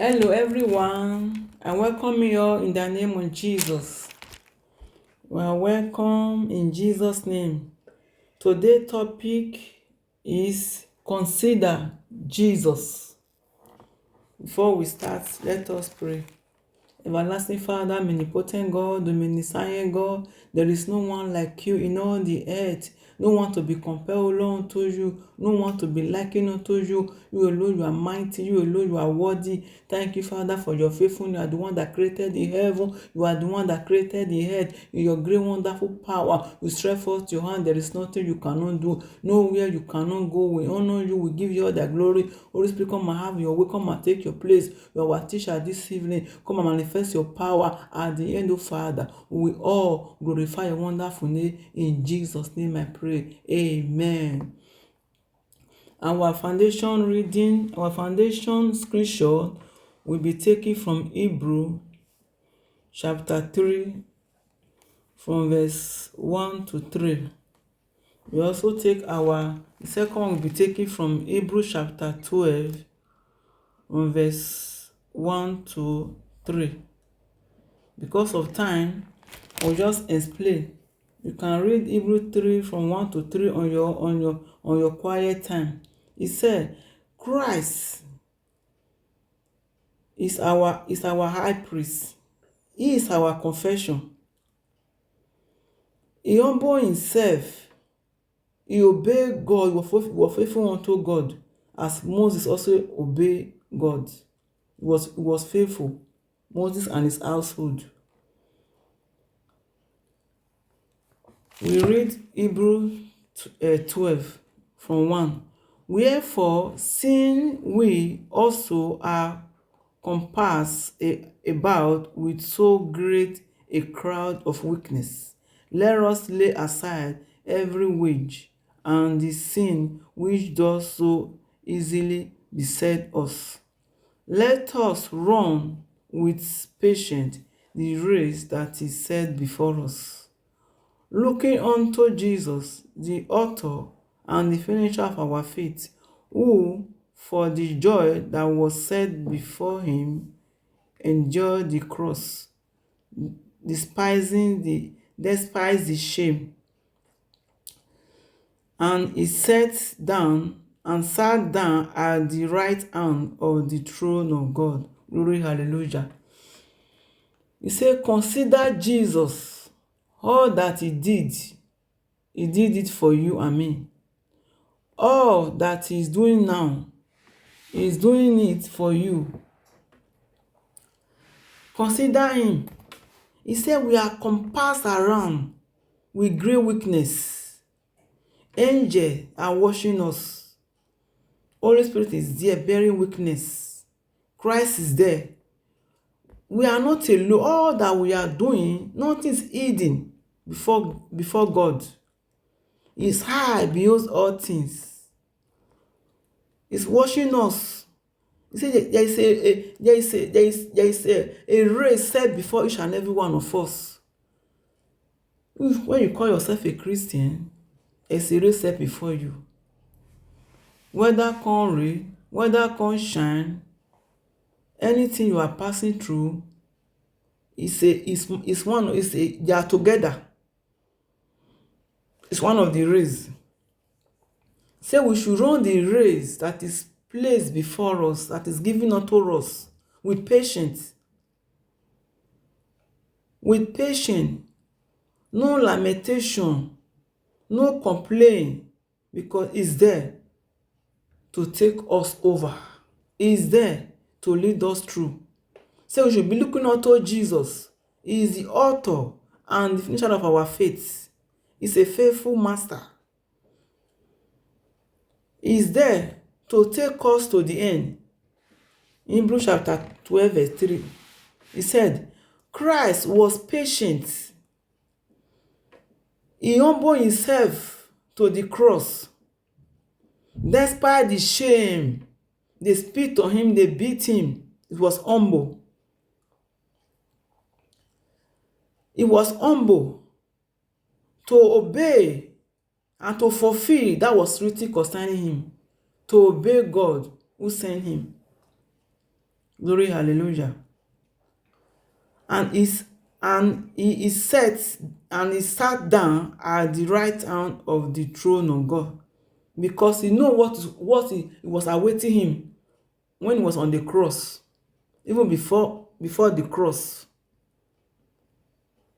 Hello, everyone. I welcome you all in the name of Jesus. We are welcome in Jesus' name. Today's topic is consider Jesus. Before we start, let us pray. Everlasting Father, omnipotent God, omniscient God, there is no one like you in all the earth. No one to be compared alone to you. No one to be likened unto you. You alone, you are mighty. You alone, you are worthy. Thank you, Father, for your faithfulness. You are the one that created the heaven. You are the one that created the earth. In your great, wonderful power, you stretch forth your hand. There is nothing you cannot do. Nowhere you cannot go. We honor you. We give you all the glory. Holy Spirit, come and have your way. Come and take your place. You are our teacher this evening. Come and manifest your power at the end, of Father. We all glorify your wonderful name. In Jesus' name I pray. Amen. Our foundation scripture will be taken from Hebrew chapter 3 from verse 1 to 3. We also take the second one will be taken from Hebrew chapter 12 from verse 1 to 3. Because of time, I'll just explain. You can read Hebrew 3 from 1 to 3 on your quiet time. It said, Christ is our high priest. He is our confession. He humbled himself. He obeyed God. He was faithful unto God, as Moses also obeyed God. He was faithful. Moses and his household. We read Hebrew 12 from 1. Wherefore, seeing we also are compassed about with so great a crowd of witnesses, let us lay aside every weight and the sin which does so easily beset us. Let us run with patience the race that is set before us, looking unto Jesus, the author and the finisher of our faith, who, for the joy that was set before him, endured the cross, despised the shame, and he sat down at the right hand of the throne of God. Glory, hallelujah. He said, consider Jesus, all that he did it for you and me. All that he's doing now, he's doing it for you. Consider him. He said we are compassed around with great weakness. Angels are watching us. Holy Spirit is there bearing witness. Christ is there. We are not alone. All that we are doing, nothing is hidden before God. His eye beholds all things. He's watching us. He said there is a race set before each and every one of us. When you call yourself a Christian, there's a race set before you. Whether come rain, whether come shine, anything you are passing through, they are together. It's one of the race. Say we should run the race that is placed before us, that is given unto us, with patience. With patience, no lamentation, no complaint, because he's there to take us over. He's there to lead us through. So we should be looking unto Jesus. He is the author and the finisher of our faith. He's a faithful master. He's there to take us to the end. In Hebrews chapter 12 verse 3, he said, Christ was patient. He humbled himself to the cross. Despite the shame, they spit on him, they beat him. It was humble. He was humble to obey and to fulfill that was written concerning him, to obey God who sent him. Glory, hallelujah. And he sat down at the right hand of the throne of God, because he know what he was awaiting him when he was on the cross. Even before the cross,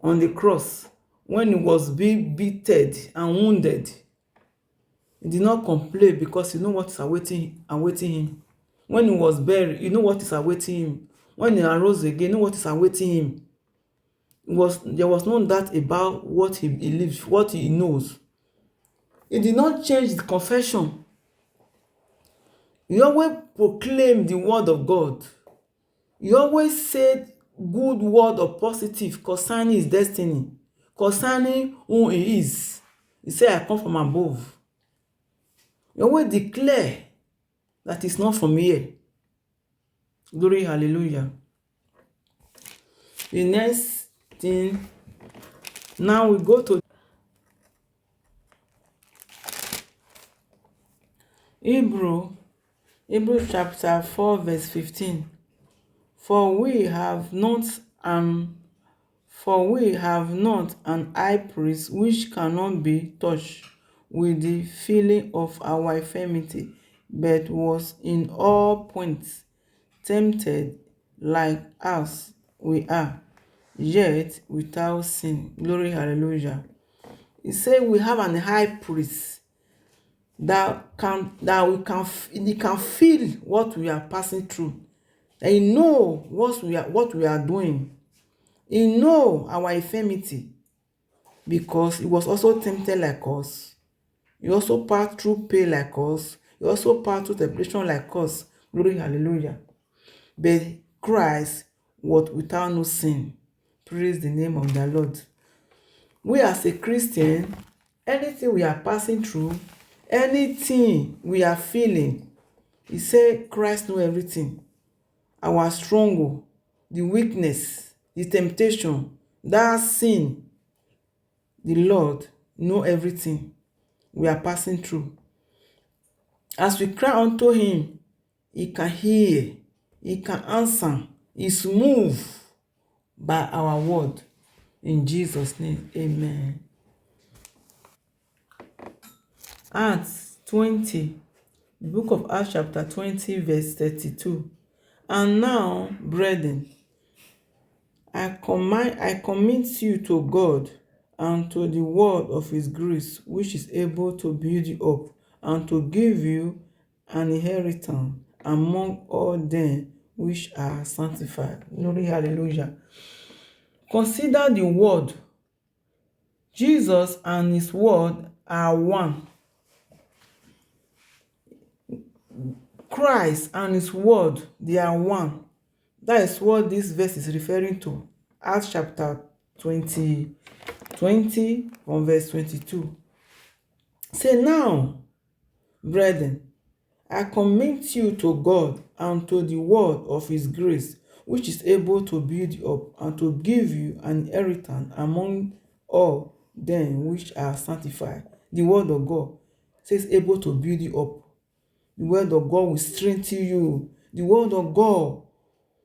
on the cross, when he was being beaten and wounded, he did not complain, because he know what is awaiting him. When he was buried, he know what is awaiting him. When he arose again, he know what is awaiting him. There was no doubt about what he believes, what he knows. He did not change the confession. He always proclaimed the word of God. He always said good word or positive concerning his destiny, concerning who he is. He said, I come from above. He always declare that it's not from here. Glory, hallelujah. The next thing, now we go to Hebrew chapter 4 verse 15. For we have not an high priest which cannot be touched with the feeling of our infirmity, but was in all points tempted like as we are, yet without sin. Glory, hallelujah. He said we have an high priest he can feel what we are passing through. That he know what we are doing. He know our infirmity, because he was also tempted like us. He also passed through pain like us. He also passed through temptation like us. Glory, hallelujah. But Christ was without no sin. Praise the name of the Lord. We as a Christian, anything we are passing through, anything we are feeling, he said Christ knows everything. Our struggle, the weakness, the temptation, that sin, the Lord know everything we are passing through. As we cry unto him, he can hear, he can answer, he's moved by our word. In Jesus' name, amen. Acts 20, the book of Acts chapter 20 verse 32. And now, brethren, I commit you to God and to the word of his grace, which is able to build you up and to give you an inheritance among all them which are sanctified. Glory, hallelujah. Consider the word. Jesus and his word are one. Christ and his word, they are one. That is what this verse is referring to. Acts chapter 20 from verse 22. Say, now, brethren, I commit you to God and to the word of his grace, which is able to build you up and to give you an inheritance among all them which are sanctified. The word of God says able to build you up. The word of God will strengthen you. The word of God,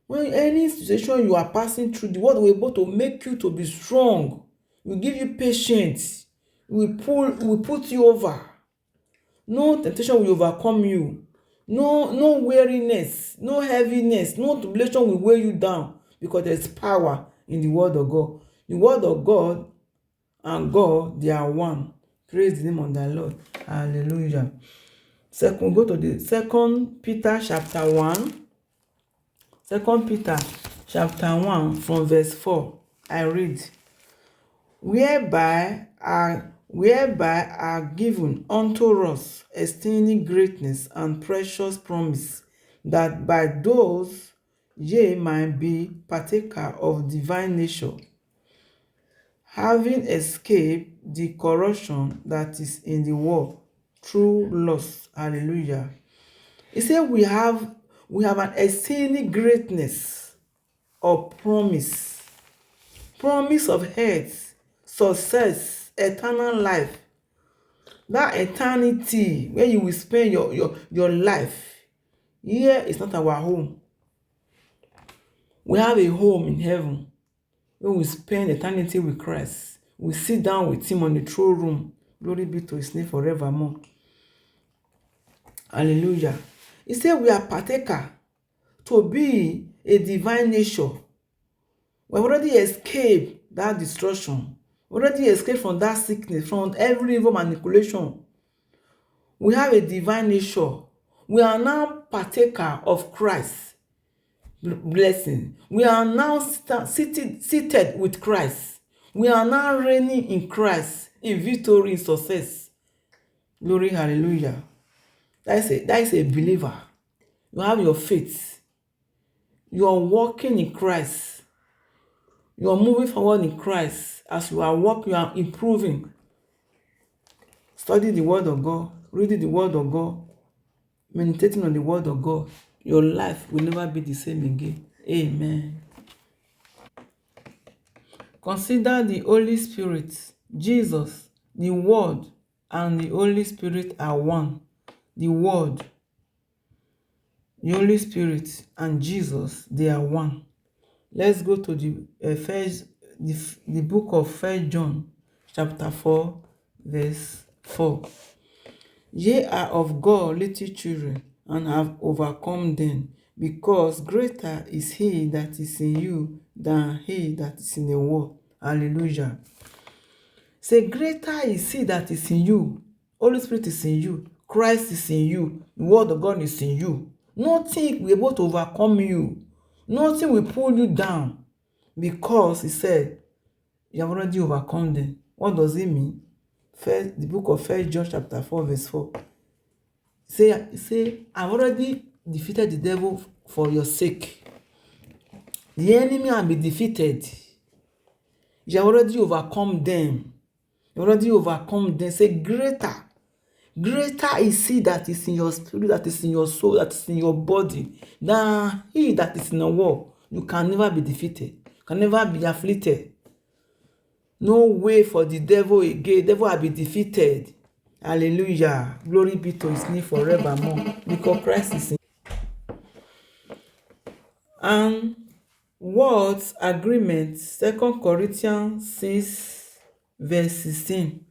when any situation you are passing through, the word will be able to make you to be strong. Will give you patience. Will put you over. No temptation will overcome you. No weariness, no heaviness, no tribulation will weigh you down, because there is power in the word of God. The word of God and God, they are one. Praise the name of the Lord. Hallelujah. Go to the 2 Peter chapter 1. 2 Peter chapter 1 from verse 4. I read. Whereby are given unto us exceeding greatness and precious promise, that by those ye might be partaker of divine nature, having escaped the corruption that is in the world through lust. Hallelujah. He said we have an exceeding greatness of promise of health, success, eternal life. That eternity where you will spend your life. Here is not our home. We have a home in heaven where we spend eternity with Christ. We sit down with him on the throne room. Glory be to his name forevermore. Hallelujah. He said we are partaker to be a divine nature. We already escaped that destruction. We already escaped from that sickness, from every evil manipulation. We have a divine nature. We are now partaker of Christ's blessing. We are now seated with Christ. We are now reigning in Christ, in victory, in success. Glory, hallelujah. That is a believer. You have your faith. You are walking in Christ. You are moving forward in Christ. As you are walking, you are improving. Study the word of God. Reading the word of God. Meditating on the word of God. Your life will never be the same again. Amen. Consider the Holy Spirit. Jesus, the Word, and the Holy Spirit are one. The Word, the Holy Spirit, and Jesus, they are one. Let's go to the book of 1 John, chapter 4, verse 4. Ye are of God, little children, and have overcome them, because greater is he that is in you than he that is in the world. Hallelujah. Say, greater is he that is in you. Holy Spirit is in you. Christ is in you. The word of God is in you. Nothing will be able to overcome you. Nothing will pull you down, because he said, you have already overcome them. What does it mean? The book of 1 John chapter 4, verse 4. Say, I've already defeated the devil for your sake. The enemy has been defeated. You have already overcome them. You already overcome them. Say, greater is he that is in your spirit, that is in your soul, that is in your body, than he that is in the world. You can never be defeated. You can never be afflicted. No way for the devil again. The devil will be defeated. Hallelujah. Glory be to his name forevermore. Because Christ is in. And what agreement? 2 Corinthians 6, verse 16.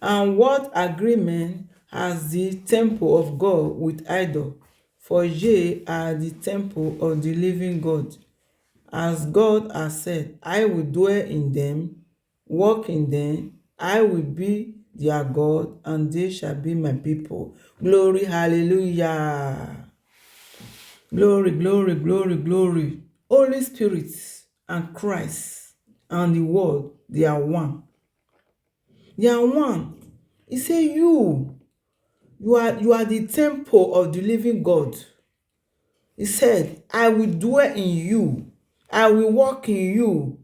And what agreement has the temple of God with idol? For ye are the temple of the living God. As God has said, I will dwell in them, walk in them, I will be their God, and they shall be my people. Glory, hallelujah. Glory, glory, glory, glory. Holy Spirit and Christ and the Word, they are one. They are one. He said, you are the temple of the living God. He said, I will dwell in you. I will walk in you.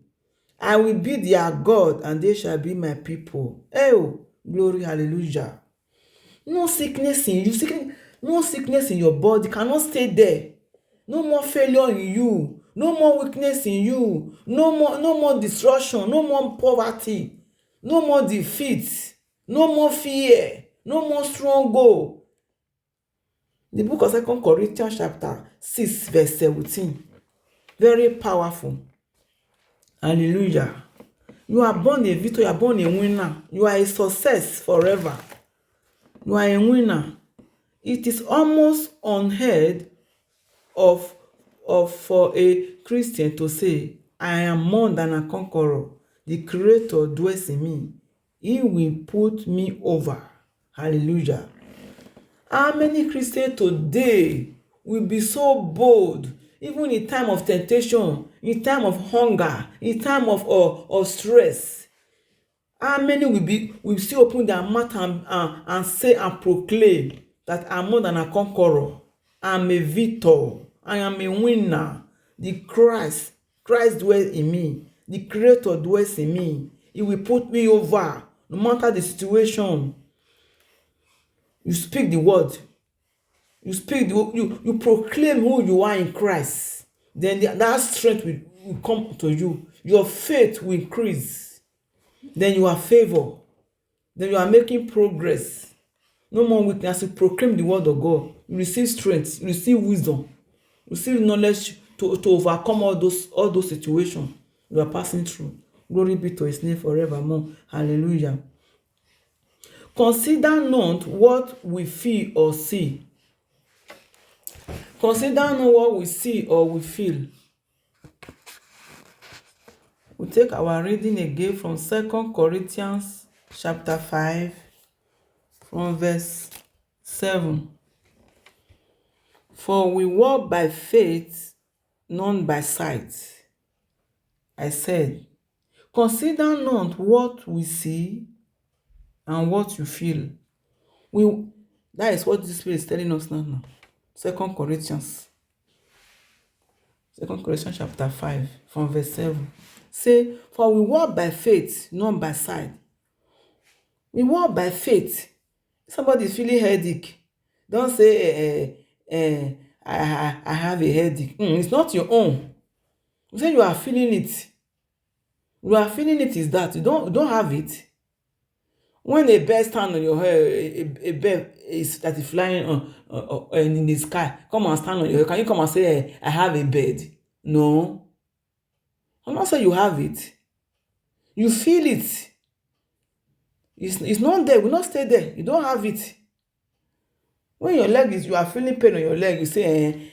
I will be their God, and they shall be my people. Oh, glory, hallelujah. No sickness in you. No sickness in your body cannot stay there. No more failure in you. No more weakness in you. No more destruction. No more poverty. No more defeat. No more fear. No more struggle. The book of 2 Corinthians chapter 6, verse 17. Very powerful. Hallelujah. You are born a victor. You are born a winner. You are a success forever. You are a winner. It is almost unheard of for a Christian to say, I am more than a conqueror. The Creator dwells in me. He will put me over. Hallelujah. How many Christians today will be so bold, even in time of temptation, in time of hunger, in time of stress? How many will still open their mouth and say and proclaim that I'm more than a conqueror? I'm a victor. I am a winner. Christ dwells in me. The Creator dwells in me. He will put me over, no matter the situation. You speak the word. You proclaim who you are in Christ. Then that strength will come to you. Your faith will increase. Then you are favored. Then you are making progress. No more weakness. You proclaim the word of God. You receive strength. You receive wisdom. You receive knowledge to overcome all those situations you are passing through. Glory be to his name forevermore. Hallelujah. Consider not what we feel or see. Consider not what we see or we feel. We take our reading again from 2 Corinthians chapter 5 from verse 7. For we walk by faith, not by sight. I said, consider not what we see and what you feel. That is what the Spirit is telling us now. 2 Corinthians chapter 5 from verse 7. Say, for we walk by faith, not by sight. We walk by faith. Somebody is feeling headache. Don't say, I have a headache. It's not your own. You say you are feeling it. You are feeling it is that. You don't have it. When a bird stands on your head, a bird that is flying in the sky, come and stand on your head. Can you come and say, I have a bird? No. I'm not saying you have it. You feel it. It's not there. It will not stay there. You don't have it. When your leg you are feeling pain on your leg, you say,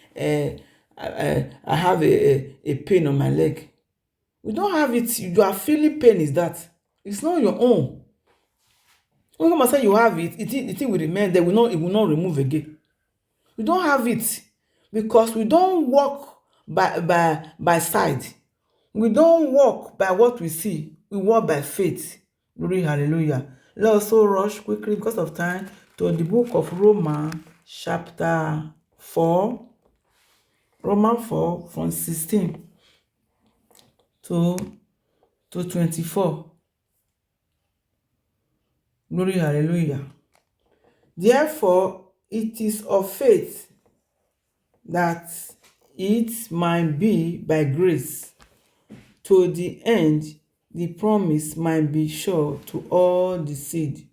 I have a pain on my leg. You don't have it. You are feeling pain is that. It's not your own. When you say you have it, it will remain there. It will not remove again. We don't have it because we don't walk by sight. We don't walk by what we see. We walk by faith. Glory, hallelujah. Let us also rush quickly because of time to the book of Romans chapter 4. Romans 4 from 16 to 24. Glory, hallelujah. Therefore, it is of faith that it might be by grace, to the end the promise might be sure to all the seed,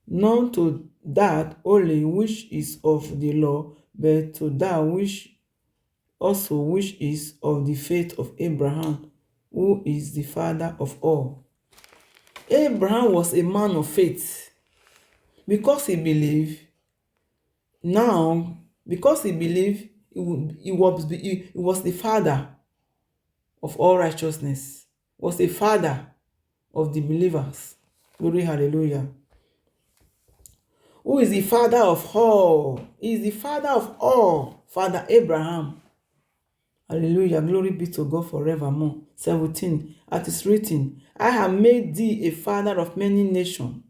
not to that only which is of the law, but to that which is of the faith of Abraham, who is the father of all. Abraham was a man of faith because he believed. Because he believed, he was the father of all righteousness, was the father of the believers. Glory, hallelujah. Who is the father of all? He is the father of all, Father Abraham. Hallelujah. Glory be to God forevermore. 17. As it is written, I have made thee a father of many nations,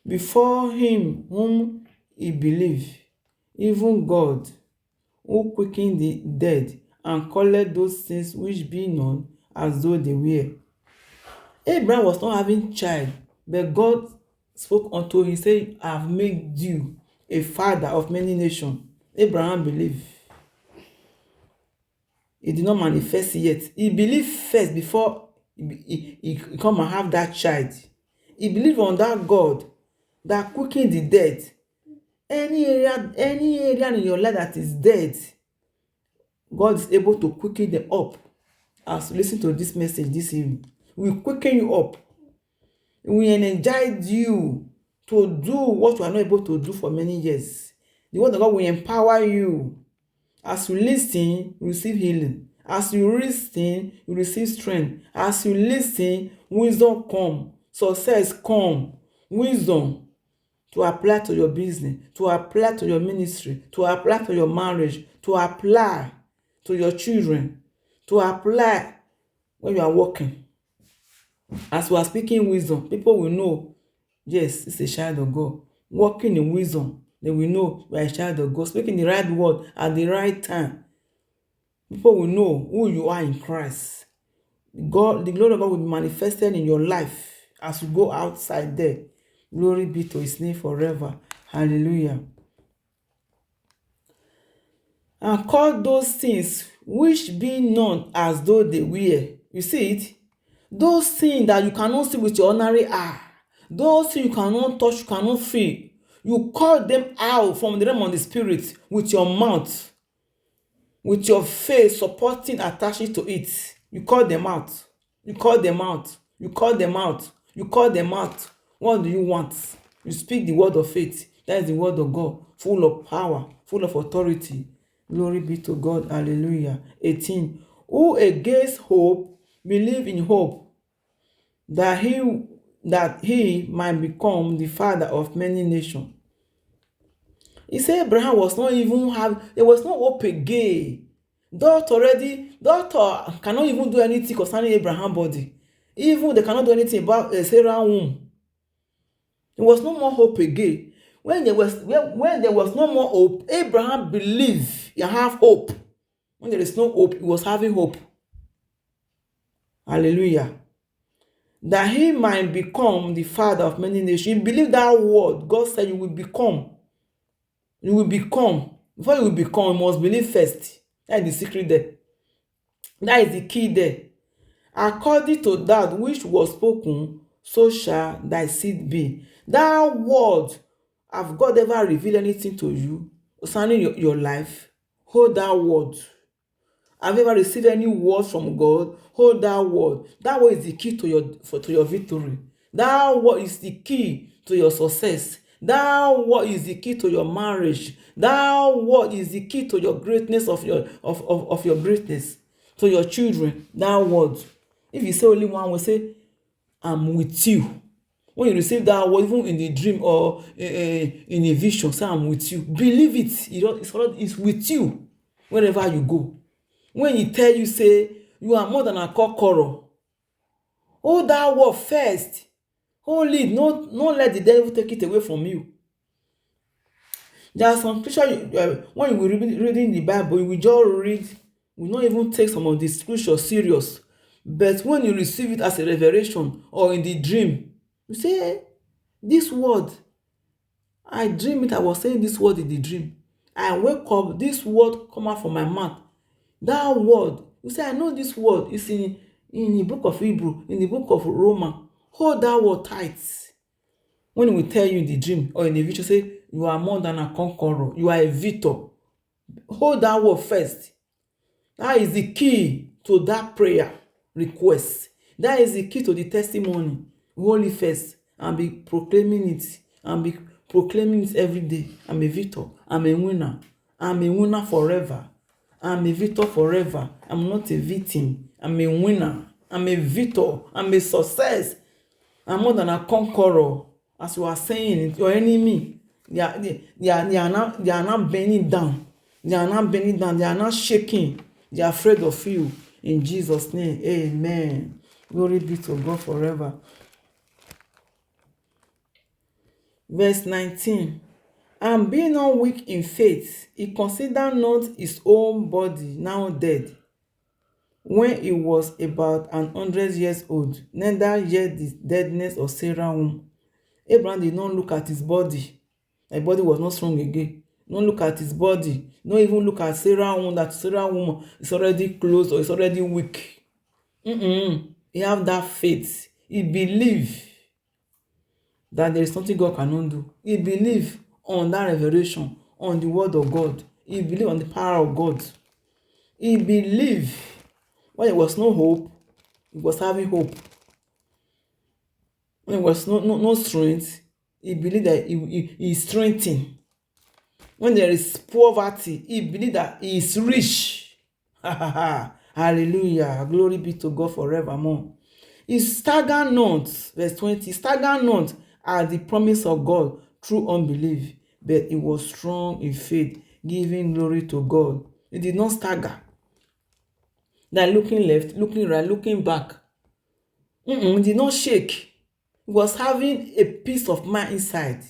before him whom he believed, even God, who quickened the dead, and called those things which be known as though they were. Abraham was not having child, but God spoke unto him, saying, I have made you a father of many nations. Abraham believed. He did not manifest yet. He believed first before he come and have that child. He believed on that God that quickened the dead. Any area in your life that is dead, God is able to quicken them up. As you listen to this message this evening, we quicken you up. We energize you to do what you are not able to do for many years. The word of God will empower you. As you listen, you receive healing. As you listen, you receive strength. As you listen, wisdom come, success come, wisdom to apply to your business, to apply to your ministry, to apply to your marriage, to apply to your children, to apply when you are working. As we are speaking wisdom, people will know, yes, it's a child of God. Walking in wisdom, they will know you are a child of God. Speaking the right word at the right time, people will know who you are in Christ. God, the glory of God will be manifested in your life as you go outside there. Glory be to his name forever. Hallelujah. And call those things which be known as though they were. You see it? Those things that you cannot see with your ordinary eye, those things you cannot touch, you cannot feel, you call them out from the realm of the spirit with your mouth. with your faith supporting attaching to it. You call them out. You call them out. You call them out. You call them out. What do you want? You speak the word of faith. That is the word of God, full of power, full of authority. Glory be to God. Hallelujah. 18. Who against hope believe in hope, that he might become the father of many nations. He said Abraham was not even there was no hope again. Doctor cannot even do anything concerning Abraham body. Even they cannot do anything about Sarah womb. There was no more hope again. When there was no more hope, Abraham believed you have hope. When there is no hope, he was having hope. Hallelujah. That he might become the father of many nations. He believed that word. God said you will become. You will become. Before you will become, you must believe first. That is the secret there. That is the key there. According to that which was spoken, so shall thy seed be. That word, have God ever revealed anything to you concerning your life? Hold that word. Have you ever received any word from God? Hold that word. That word is the key to your victory. That word is the key to your success. That word is the key to your marriage. That word is the key to your greatness of your greatness, to your children. That word. If you say only one, we say, I'm with you. When you receive that word, even in the dream or in a vision, say, I'm with you. Believe it. It's with you wherever you go. When he tell you, say, you are more than a conqueror, hold that word first. Hold it. Not let the devil take it away from you. There are some scripture when you will reading the Bible, you will just read, will not even take some of the scripture serious. But when you receive it as a revelation or in the dream, you say, hey, this word, I dream it, I was saying this word in the dream. I wake up, this word come out from my mouth. That word, you say, I know this word. It's in the book of Hebrew, in the book of Romans. Hold that word tight. When we tell you in the dream or in the vision, say, you are more than a conqueror. You are a victor. Hold that word first. That is the key to that prayer request. That is the key to the testimony. Hold it first and be proclaiming it. And be proclaiming it every day. I'm a victor. I'm a winner. I'm a winner forever. I'm a victor forever. I'm not a victim. I'm a winner. I'm a victor. I'm a success. I'm more than a conqueror. As you are saying, your enemy, they are not bending down. They are not bending down. They are not shaking. They are afraid of you. In Jesus' name, amen. Glory be to God forever. Verse 19. And being not weak in faith, he considered not his own body now dead, when he was about 100 years old, neither yet the deadness of Sarah womb. Abraham did not look at his body. His body was not strong again. Don't look at his body. Don't even look at Sarah womb, that Sarah womb is already closed or is already weak. He have that faith. He believe that there is something God cannot do. He believe on that revelation, on the word of God. He believe on the power of God. He believe when there was no hope, he was having hope. When there was no strength, he believed that he is strengthened. When there is poverty, he believed that he is rich. Hallelujah. Glory be to God forevermore. He staggered not, verse 20, staggered not at the promise of God through unbelief, but he was strong in faith, giving glory to God. He did not stagger. That looking left, looking right, looking back. He did not shake. He was having a peace of mind inside.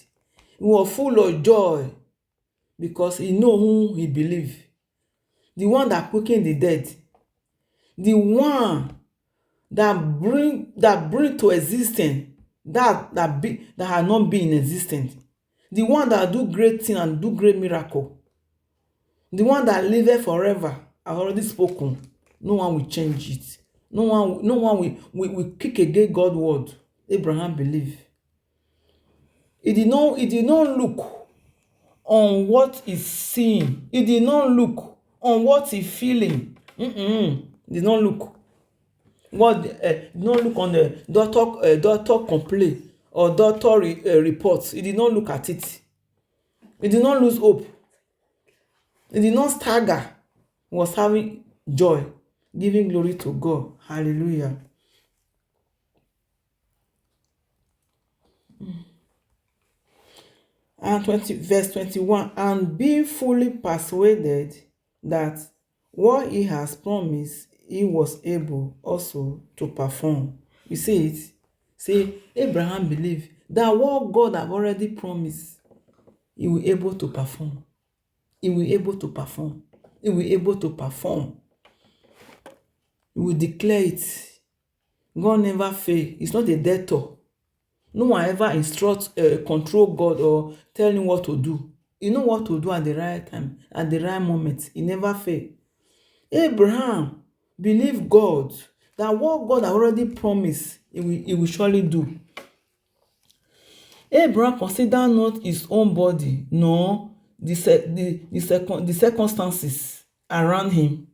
He was full of joy because he know whom he believed. The one that quickened the dead. The one that bring to existence that had not been in existence. The one that do great thing and do great miracle. The one that liveth forever. I've already spoken. No one will change it. No one will kick against God's word. Abraham believed. He did not look on what is seen. He did not look on what he feeling. Did not look what did not look on the doctor complaint or doctor reports. He did not look at it. He did not lose hope. He did not stagger. He was having joy, giving glory to God. Hallelujah. And verse 21, and be fully persuaded that what he has promised, he was able also to perform. You see it? Say, Abraham believed that what God have already promised, he will able to perform. He will able to perform. He will able to perform. He will declare it. God never fail. He's not a debtor. No one ever instructs, control God or tell him what to do. You know what to do at the right time, at the right moment. He never fail. Abraham believed God that what God had already promised, he will surely do. Abraham considered not his own body, nor the circumstances around him,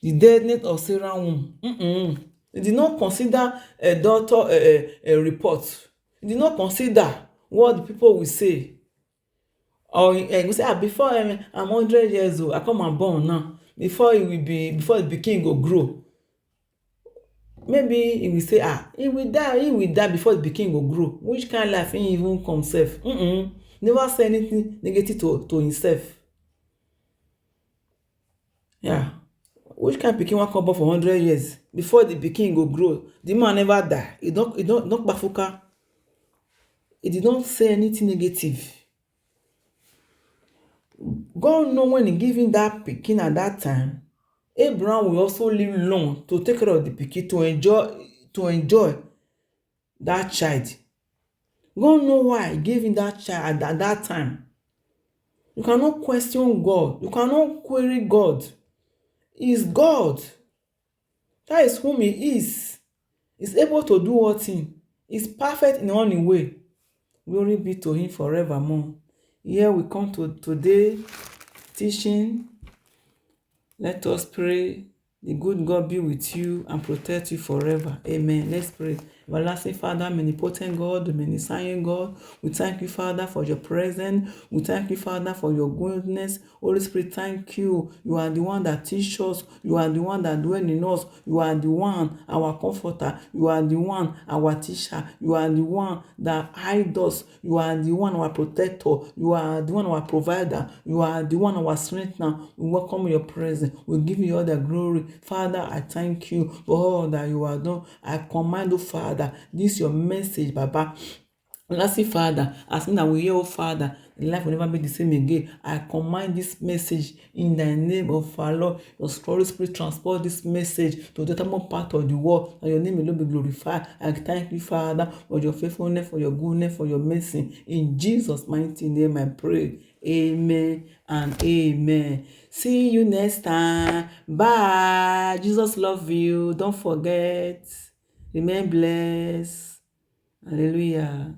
the deadness of Sarah's womb. He did not consider a doctor a report. He did not consider what the people will say. Or he say, before I'm 100 years old, I come and born now. Before the pikin go grow. Maybe he will say, he will die before the pikin go grow. Which kind of life he even come sef? Never say anything negative to himself. Yeah. Which kind of pikin wan come born for 100 years before the pikin go grow? The man never die. He don't kpafuka. He did not say anything negative. God know when he give him that pikin at that time, Abraham will also live long to take care of the pikin, to enjoy that child. God know why he gave him that child at that time. You cannot question God. You cannot query God. He is God. That is whom he is. He's able to do all things. He's perfect in all his way. Glory be to him forevermore. Here we come to today teaching. Let us pray. The good God be with you and protect you forever. Amen. Let's pray. Everlasting Father, omnipotent God, omniscient God, we thank you, Father, for your presence. We thank you, Father, for your goodness. Holy Spirit, thank you. You are the one that teaches us. You are the one that dwells in us. You are the one, our comforter. You are the one, our teacher. You are the one that hides us. You are the one, our protector. You are the one, our provider. You are the one, our strengthener. We welcome your presence. We give you all the glory. Father, I thank you for all that you have done. I command you, Father, this is your message, Baba. Lastly, Father, as me that we hear, oh Father, life will never be the same again. I command this message in the name of our Lord. Your Holy Spirit transport this message to the uttermost part of the world, and your name will be glorified. I thank you, Father, for your faithfulness, for your goodness, for your mercy. In Jesus' mighty name I pray. Amen and amen. See you next time. Bye. Jesus love you. Don't forget. Remain blessed. Hallelujah.